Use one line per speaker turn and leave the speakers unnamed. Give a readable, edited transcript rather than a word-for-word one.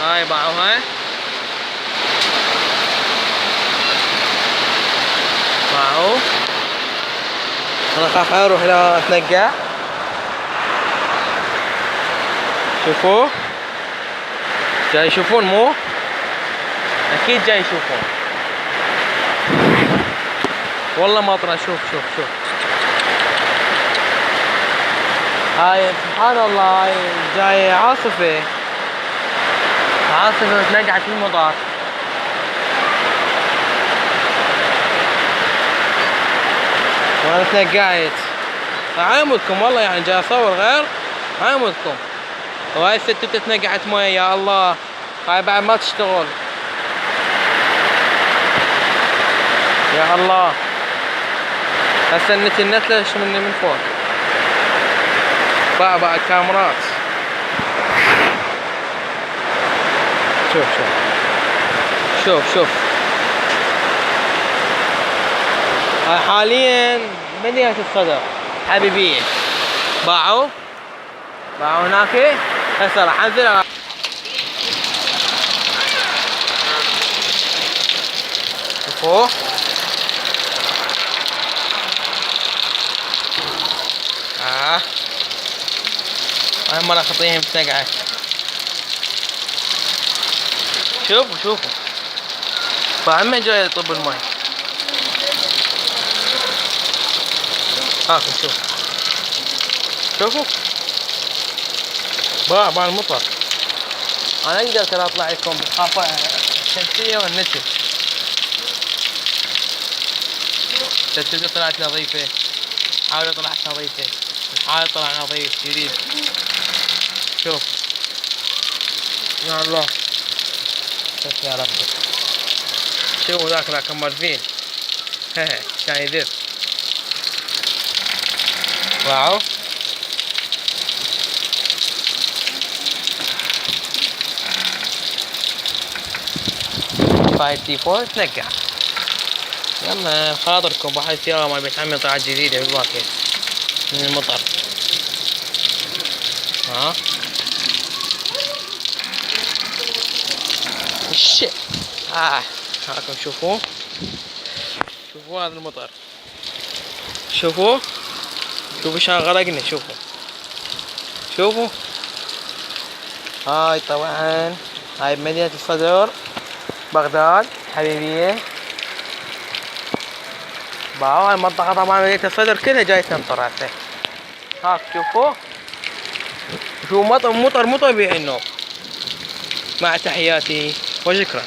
هاي باعوا هاي باعوا. انا خاف اروح لا اتنقع. شوفوا جاي يشوفون مو اكيد جاي يشوفون والله مطره. شوف هاي سبحان الله هاي جاي عاصفة تنقعت في المطار. وانا تنقعت عامدكم والله يعني جاي اصور غير عامدكم. وهاي الست تتنقعت مويه يا الله. هاي بعد ما تشتغل يا الله. هسه النت ليش مني من فوق باع كاميرات. شوف هاي حاليا مدينة الصدر حبيبية. باعوا هناك. هسه راح انزل. شوفوا هاي مرة خطيهم تنقعت. شوفوا فعمي جاي يطب الماي. هاكم شوفوا باع المطر. انا اقدر ترى اطلع لكم بس خاف الشمسية والنسل. التلفزيون طلعت نظيفة. حاول طلعت نظيفة. الحالة طلع نظيف جديد. شوف يا الله. شوف يا ربي. شوفوا ذاك مرفين كان يذب. واو 5T4 تنقع. يلا خاطركم بحي السيارة مال بيت عمي طلعت جديدة بالباكيت من المطر. الشيء هاكم شوفوا هذا المطر. شوفوا شلون غرقنا. شوفوا هاي طبعا هاي بمدينة الصدر بغداد حبيبية. هاي المنطقة طبعا مدينة الصدر كلها جاي تمطر هسه. هاك شوفوا مطر طبيعي النوم. مع تحياتي وشكرا.